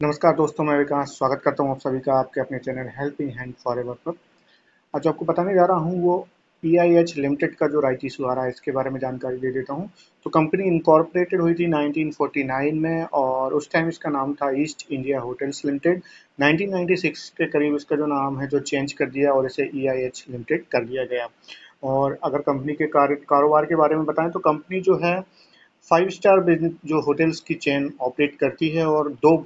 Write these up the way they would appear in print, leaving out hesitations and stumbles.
नमस्कार दोस्तों, मैं विकास स्वागत करता हूं आप सभी का आपके अपने चैनल हेल्पिंग हैंड फॉरएवर पर। आज जो आपको बताने जा रहा हूं वो EIH लिमिटेड का जो राइट इशू आ रहा है इसके बारे में जानकारी दे देता हूं। तो कंपनी इनकॉर्पोरेटेड हुई थी 1949 में और उस टाइम इसका नाम था ईस्ट इंडिया होटल्स लिमिटेड। 1996 के करीब इसका जो नाम है जो चेंज कर दिया और इसे EIH लिमिटेड कर दिया गया। और अगर कंपनी के कारोबार के बारे में बताएं तो कंपनी जो है 5 स्टार बिजनेस जो होटल्स की चेन ऑपरेट करती है और दो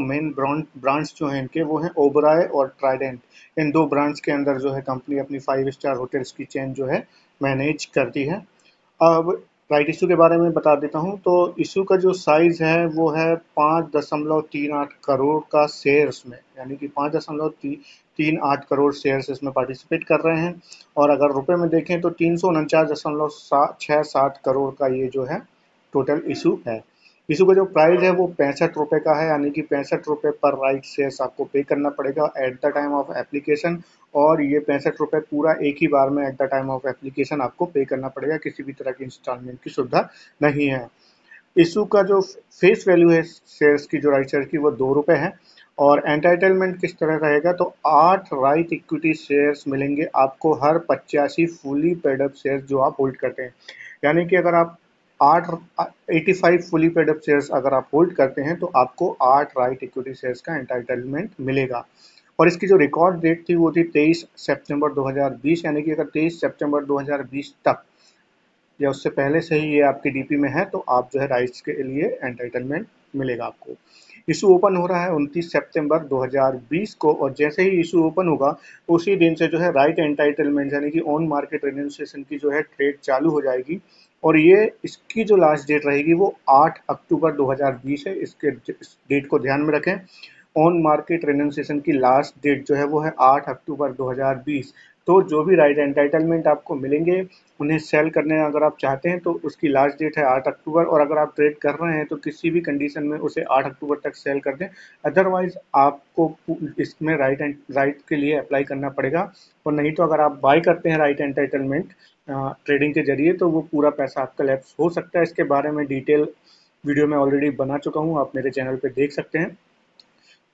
मेन ब्रांड्स जो हैं इनके वो हैं ओबराय और ट्राइडेंट। इन दो ब्रांड्स के अंदर जो है कंपनी अपनी 5 स्टार होटल्स की चेन जो है मैनेज करती है। अब राइट इशू के बारे में बता देता हूँ। तो इशू का जो साइज है वो है 5.38 करोड़ का शेयर्स में, यानी कि 5.38 करोड़ शेयर्स इसमें पार्टिसिपेट कर रहे हैं। और अगर रुपए में देखें तो 349.67 करोड़ का ये जो है टोटल इशू है। इशू का जो प्राइस है वो 65 रुपये का है, यानी कि 65 रुपये पर राइट शेयर्स आपको पे करना पड़ेगा at the time of application. और ये 65 रुपये पूरा एक ही बार में at the time of application आपको पे करना पड़ेगा, किसी भी तरह की इंस्टॉलमेंट की सुविधा नहीं है। इशू का जो फेस वैल्यू है शेयर्स की, जो राइट शेयर की, वो 2 रुपये है। और एंटाइटलमेंट किस तरह रहेगा तो 8 राइट इक्विटी शेयर्स मिलेंगे आपको हर 85 फुली पेड अप शेयर्स जो आप होल्ड करते हैं। यानी कि अगर आप आठ 85 फुली पेड अप शेयर्स अगर आप होल्ड करते हैं तो आपको 8 राइट इक्विटी शेयर्स का एंटाइटलमेंट मिलेगा। और इसकी जो रिकॉर्ड डेट थी वो थी 23 सितंबर 2020, यानी कि अगर 23 सितंबर 2020 तक या उससे पहले से ही ये आपके डीपी में है तो आप जो है राइट्स के लिए एंटाइटलमेंट मिलेगा आपको। इशू ओपन हो रहा है 29 सितंबर 2020 को, और जैसे ही इशू ओपन होगा उसी दिन से जो है राइट एंटाइटलमेंट यानी कि ऑन मार्केट रेन्यूएशन की जो है ट्रेड चालू हो जाएगी। और ये इसकी जो लास्ट डेट रहेगी वो 8 अक्टूबर 2020 है। इसके इस डेट को ध्यान में रखें। ऑन मार्केट रेन्यूएशन की लास्ट डेट जो है वो है 8 अक्टूबर 2020। तो जो भी राइट एंटाइटलमेंट आपको मिलेंगे उन्हें सेल करने अगर आप चाहते हैं तो उसकी लास्ट डेट है 8 अक्टूबर, और अगर आप ट्रेड कर रहे हैं तो किसी भी कंडीशन में उसे 8 अक्टूबर तक सेल कर दें। अदरवाइज आपको इसमें राइट के लिए अप्लाई करना पड़ेगा। और नहीं तो अगर आप बाय करते हैं राइट एंटाइटलमेंट ट्रेडिंग के जरिए तो वो पूरा पैसा आपका लैप्स हो सकता है। इसके बारे में डिटेल वीडियो में ऑलरेडी बना चुका हूँ, आप मेरे चैनल पे देख सकते हैं।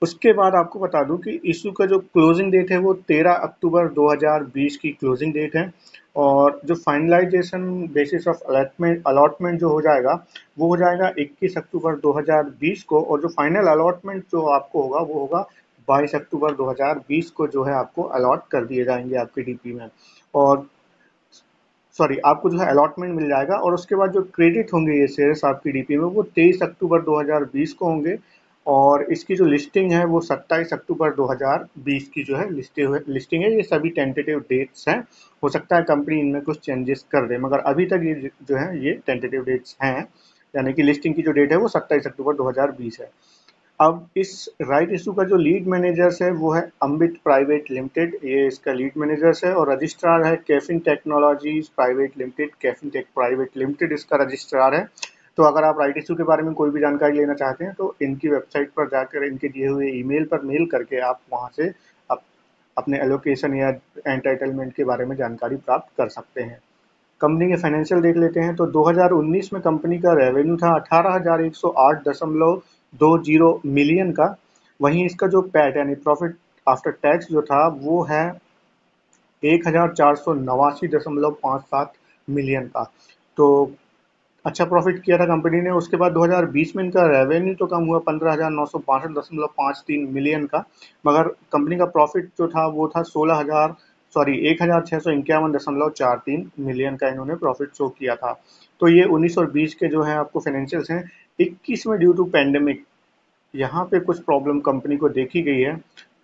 उसके बाद आपको बता दूं कि इशू का जो क्लोजिंग डेट है वो 13 अक्टूबर 2020 की क्लोजिंग डेट है। और जो finalisation basis of allotment allotment जो हो जाएगा वो हो जाएगा 21 अक्टूबर 2020 को। और जो फाइनल अलॉटमेंट जो आपको होगा वो होगा 22 अक्टूबर 2020 को, जो है आपको अलॉट कर दिए जाएंगे आपके डीपी में। और सॉरी, आपको जो है अलॉटमेंट मिल जाएगा। और उसके बाद जो क्रेडिट होंगे ये शेयर्स आपकी डीपी में वो 23 अक्टूबर 2020 को होंगे। और इसकी जो लिस्टिंग है वो 27 अक्टूबर 2020 की जो है लिस्टिंग है। ये सभी टेंटेटिव डेट्स हैं, हो सकता है कंपनी इनमें कुछ चेंजेस कर दे, मगर अभी तक ये जो है ये टेंटेटिव डेट्स हैं। यानी कि लिस्टिंग की जो डेट है वो 27 अक्टूबर 2020 है। अब इस राइट इशू का जो लीड मैनेजर्स है वो है अम्बिट प्राइवेट लिमिटेड, ये इसका लीड मैनेजर्स है। और रजिस्ट्रार है KFin technologies private limited, KFin tech private limited इसका रजिस्ट्रार है। तो अगर आप राइट इशू के बारे में कोई भी जानकारी लेना चाहते हैं तो इनकी वेबसाइट पर जाकर इनके दिए हुए ईमेल पर मेल करके आप वहां से अपने एलोकेशन या एंटाइटलमेंट के बारे में जानकारी प्राप्त कर सकते हैं। कंपनी के फाइनेंशियल देख लेते हैं तो 2019 में कंपनी का रेवेन्यू था 18,108.20 मिलियन का। वहीं इसका जो पैट यानी प्रॉफिट आफ्टर टैक्स जो था वो है 1,489.57 मिलियन का। तो अच्छा प्रॉफिट किया था कंपनी ने। उसके बाद 2020 में इनका रेवेन्यू तो कम हुआ 15,962.मिलियन का, मगर कंपनी का प्रॉफिट जो था वो था 1,651.43 मिलियन का इन्होंने प्रॉफिट शो किया था। तो ये 19 और 20 के जो है आपको फाइनेंशियल्स हैं। 21 में ड्यू टू पैंडेमिक यहाँ पे कुछ प्रॉब्लम कंपनी को देखी गई है,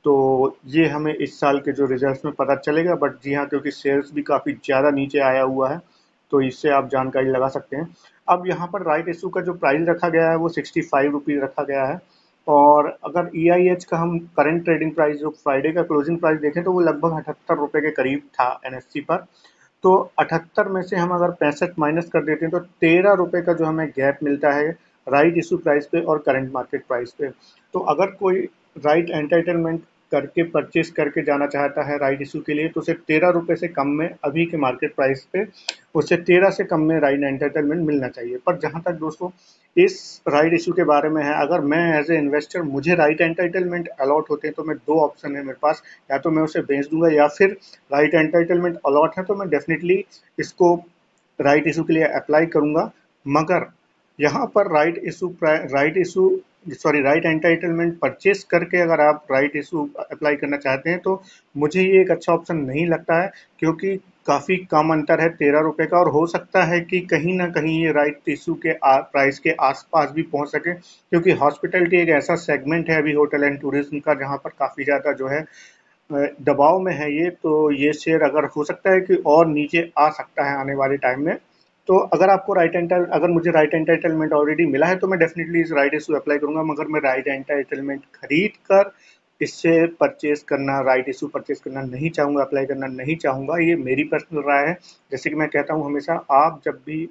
तो ये हमें इस साल के जो रिजल्ट्स में पता चलेगा। बट जी हाँ, क्योंकि शेयर्स भी काफ़ी ज़्यादा नीचे आया हुआ है तो इससे आप जानकारी लगा सकते हैं। अब यहाँ पर राइट इशू का जो प्राइस रखा गया है वो 65 रुपीज़ रखा गया है। और अगर EIH का हम करंट ट्रेडिंग प्राइस जो फ्राइडे का क्लोजिंग प्राइस देखें तो वो लगभग 78 रुपये के करीब था NSE पर। तो 78 में से हम अगर 65 माइनस कर देते हैं तो 13 रुपये का जो हमें गैप मिलता है राइट इशू प्राइस पे और करंट मार्केट प्राइस पे। तो अगर कोई राइट एंटाइटलमेंट करके परचेस करके जाना चाहता है राइट इशू के लिए तो उसे 13 रुपये से कम में अभी के मार्केट प्राइस पे उसे 13 से कम में राइट एंटाइटलमेंट मिलना चाहिए। पर जहाँ तक दोस्तों इस राइट इशू के बारे में है। अगर मैं एज ए इन्वेस्टर मुझे राइट एंटाइटलमेंट अलॉट होते हैं तो मैं दो ऑप्शन है मेरे पास, या तो मैं उसे बेच दूंगा या फिर राइट एंटाइटलमेंट अलॉट है तो मैं डेफिनेटली इसको राइट इशू के लिए अप्लाई करूंगा। मगर यहाँ पर right issue sorry right entitlement purchase करके अगर आप राइट इशू अप्लाई करना चाहते हैं तो मुझे ये एक अच्छा ऑप्शन नहीं लगता है, क्योंकि काफ़ी कम अंतर है 13 रुपये का, और हो सकता है कि कहीं ना कहीं ये राइट इशू के प्राइस के आसपास भी पहुंच सके, क्योंकि हॉस्पिटैलिटी एक ऐसा सेगमेंट है अभी होटल एंड टूरिज्म का जहां पर काफ़ी ज़्यादा जो है दबाव में है ये, तो ये शेयर अगर हो सकता है कि और नीचे आ सकता है आने वाले टाइम में। तो अगर मुझे राइट एंटाइटलमेंट ऑलरेडी मिला है तो मैं डेफिनेटली इस राइट इशू अप्लाई करूंगा, मगर मैं राइट एंटाइटलमेंट खरीद कर इससे राइट इशू परचेज करना नहीं चाहूँगा, अप्लाई करना नहीं चाहूँगा। ये मेरी पर्सनल राय है। जैसे कि मैं कहता हूँ हमेशा, आप जब भी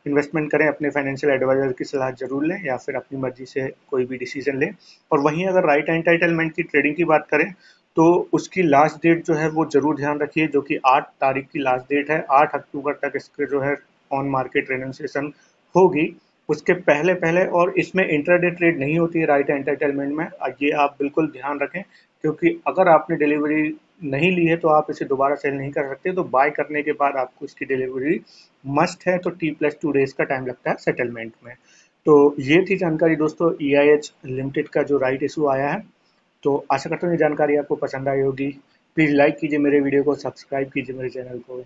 इन्वेस्टमेंट करें अपने फाइनेंशियल एडवाइजर की सलाह जरूर लें, या फिर अपनी मर्जी से कोई भी डिसीजन लें। और वहीं अगर राइट एंटाइटलमेंट की ट्रेडिंग की बात करें तो उसकी लास्ट डेट जो है वो ज़रूर ध्यान रखिए, जो कि 8 तारीख की लास्ट डेट है। 8 अक्टूबर तक इसके जो है ऑन मार्केट रेनोसिएशन होगी। उसके पहले पहले और इसमें इंट्राडे ट्रेड नहीं होती है राइट एंटरटेनमेंट में, ये आप बिल्कुल ध्यान रखें, क्योंकि अगर आपने डिलीवरी नहीं ली है तो आप इसे दोबारा सेल नहीं कर सकते। तो बाय करने के बाद आपको इसकी डिलीवरी मस्ट है, तो T+2 डेज का टाइम लगता है सेटलमेंट में। तो ये थी जानकारी दोस्तों EIH लिमिटेड का जो राइट इशू आया है। तो आशा करता हूँ ये जानकारी आपको पसंद आई होगी। प्लीज़ लाइक कीजिए मेरे वीडियो को, सब्सक्राइब कीजिए मेरे चैनल को।